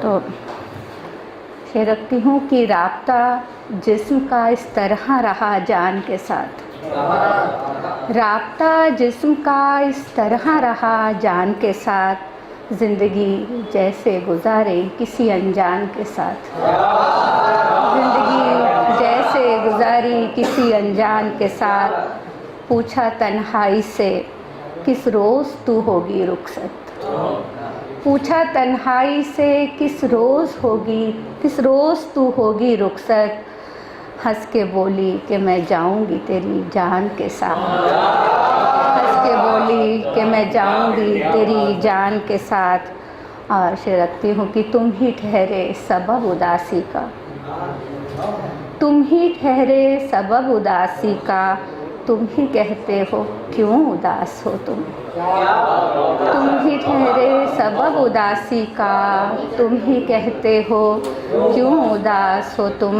तो ये रखती हूँ कि राब्ता जिस्म का इस तरह रहा जान के साथ, राब्ता जिस्म का इस तरह रहा जान के साथ, ज़िंदगी जैसे गुजारे किसी अनजान के साथ, ज़िंदगी जैसे गुजारी किसी अनजान के साथ। पूछा तन्हाई से किस रोज़ तू होगी रुखसत, पूछा तन्हाई से किस रोज़ तू होगी रुखसत। हंस के बोली कि मैं जाऊंगी तेरी जान के साथ, हंस के बोली कि मैं जाऊंगी तेरी जान के साथ। और शेर रखती हूँ कि तुम ही ठहरे सबब उदासी का, तुम ही ठहरे सबब उदासी का, तुम ही कहते हो क्यों उदास हो तुम ही ठहरे सबब उदासी का, तुम ही कहते हो क्यों उदास हो तुम।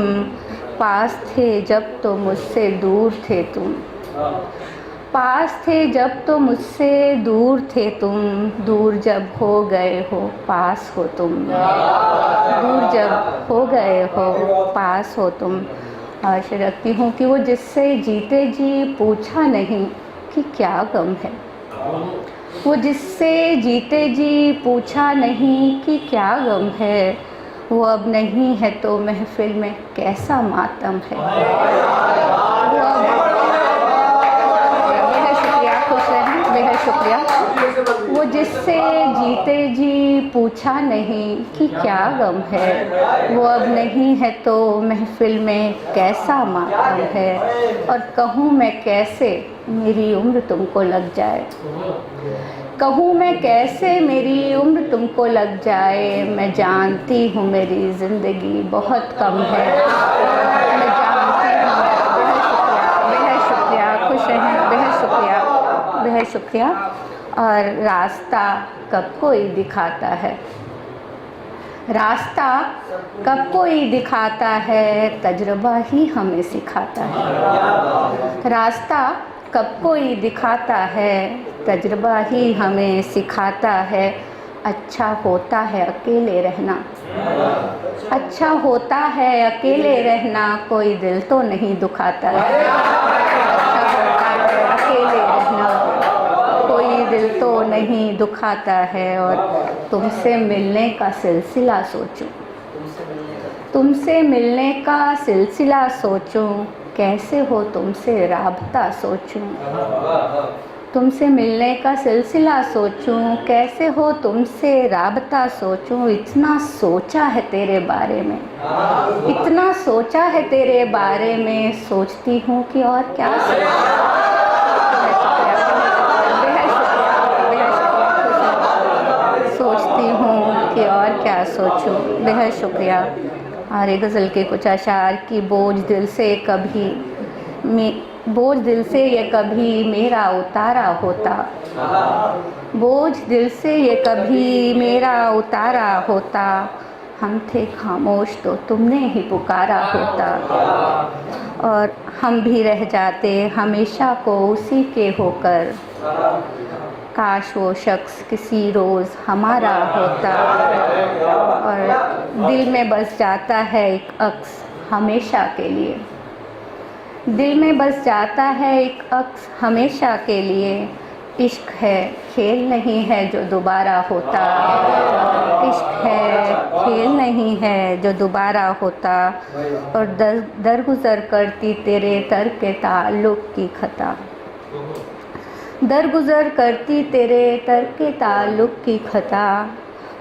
पास थे जब तो मुझसे दूर थे तुम, पास थे जब तो मुझसे दूर थे तुम, दूर जब हो गए हो पास हो तुम, दूर जब हो गए हो पास हो तुम। आशा रखती हूँ कि वो जिससे जीते जी पूछा नहीं कि क्या गम है, वो जिससे जीते जी पूछा नहीं कि क्या गम है, वो अब नहीं है तो महफिल में कैसा मातम है। वो अब बेहद शुक्रिया, खुश रहें, बेहद शुक्रिया। वो जिससे जीते जी पूछा नहीं कि क्या गम है, वो अब नहीं है तो महफिल में कैसा मातम है। और कहूँ मैं कैसे मेरी उम्र तुमको लग जाए, कहूँ मैं कैसे मेरी उम्र तुमको लग जाए। मैं जानती हूँ मेरी ज़िंदगी बहुत कम है, मैं जानती हूँ। बेहद शुक्रिया, खुश रहें, बेहद शुक्रिया, बेहद शुक्रिया। और रास्ता कब कोई दिखाता है, रास्ता कब कोई दिखाता है, तजुर्बा ही हमें सिखाता है। रास्ता कब कोई दिखाता है, तजुर्बा ही हमें सिखाता है। अच्छा होता है अकेले रहना, अच्छा होता है अकेले रहना, कोई दिल तो नहीं दुखाता है। अच्छा होता है अकेले रहना, कोई दिल तो नहीं दुखाता है। और तुमसे मिलने का सिलसिला सोचूं, तुमसे मिलने का सिलसिला सोचूं, कैसे हो तुमसे राब्ता सोचूं, तुमसे मिलने का सिलसिला सोचूं, कैसे हो तुमसे राब्ता सोचूं। इतना सोचा है तेरे बारे में, इतना सोचा है तेरे बारे में, सोचती हूँ कि और क्या सोचती हूँ कि और क्या सोचूं। बेहद शुक्रिया। और एक गज़ल के कुछ अशार की बोझ दिल से ये कभी मेरा उतारा होता, बोझ दिल से ये कभी मेरा उतारा होता। हम थे खामोश तो तुमने ही पुकारा होता, और हम भी रह जाते हमेशा को उसी के होकर। काश वो शख्स किसी रोज़ हमारा होता। और दिल में बस जाता है एक अक्स हमेशा के लिए, दिल में बस जाता है एक अक्स हमेशा के लिए। इश्क है खेल नहीं है जो दोबारा होता, इश्क है खेल नहीं है जो दोबारा होता। और दरगुज़र करती तेरे तर्क के ताल्लुक़ की खता, दरगुज़र करती तेरे तर्क के ताल्लुक़ की खता।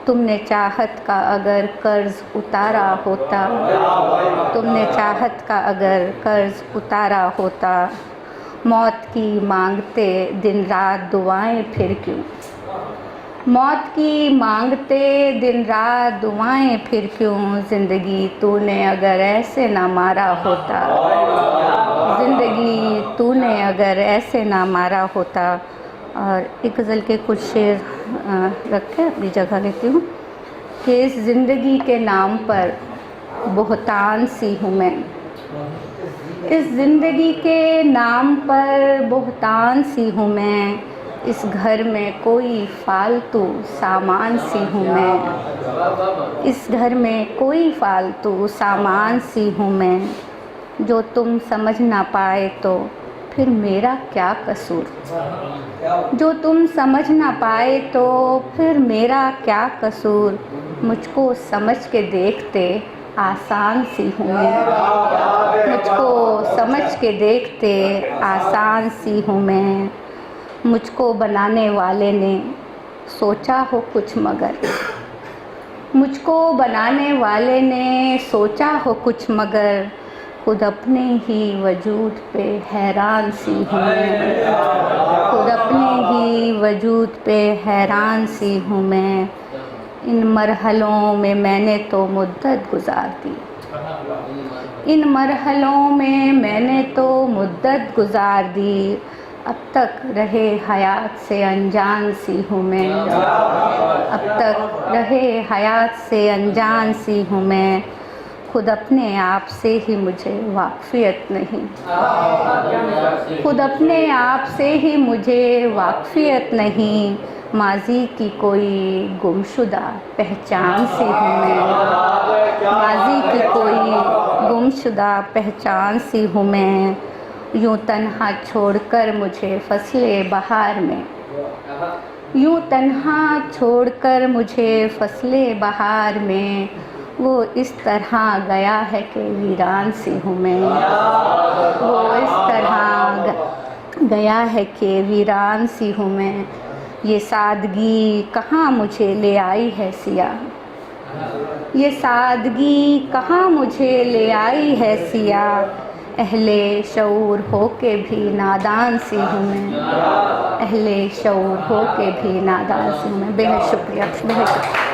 तुमने चाहत का अगर कर्ज़ उतारा होता, तुमने चाहत का अगर कर्ज़ उतारा होता। मौत की मांगते दिन रात दुआएं फिर क्यों, मौत की मांगते दिन रात दुआएं फिर क्यों। ज़िंदगी तूने अगर ऐसे ना मारा होता, ज़िंदगी तूने अगर ऐसे ना मारा होता। और एक गज़ल के कुछ शेर रखे अपनी जगह लेती हूँ कि इस ज़िंदगी के नाम पर बुहतान सी हूँ मैं, इस ज़िंदगी के नाम पर बुहतान सी हूँ मैं। इस घर में कोई फालतू सामान सी हूँ मैं, इस घर में कोई फालतू सामान सी हूँ मैं। जो तुम समझ ना पाए तो फिर मेरा क्या कसूर, जो तुम समझ ना पाए तो फिर मेरा क्या कसूर। मुझको समझ के देखते आसान सी हूँ मैं, मुझको समझ के देखते आसान सी हूँ मैं। मुझको बनाने वाले ने सोचा हो कुछ मगर, मुझको बनाने वाले ने सोचा हो कुछ मगर। खुद अपने ही वजूद पे हैरान सी हूँ मैं, खुद अपने ही वजूद पे हैरान सी हूँ मैं। इन मरहलों में मैंने तो मुद्दत गुजार दी, इन मरहलों में मैंने तो मुद्दत गुजार दी। अब तक रहे हयात से अनजान सी हूँ मैं, अब तक रहे हयात से अनजान सी हूँ मैं। खुद अपने आप से ही मुझे वाक़फ़ियत नहीं, खुद अपने आप से ही मुझे वाक़फ़ियत नहीं। माज़ी की कोई गुमशुदा पहचान सी हूँ मैं, माज़ी की कोई गुमशुदा पहचान सी हूँ मैं। यूँ तन्हा छोड़कर मुझे फ़सले बहार में, यूँ तन्हा छोड़कर मुझे फ़सले बहार में। वो इस तरह गया है कि वीरान सी हूँ मैं, वो इस तरह गया है कि वीरान सी हूँ मैं। ये सादगी कहाँ मुझे ले आई है सिया, ये सादगी कहाँ मुझे ले आई है सिया। अहले शऊर हो के भी नादान सी हूँ मैं, अहले शऊर हो के भी नादान सी हूँ मैं। बेहद शुक्रिया, बेहद शुक्रिया।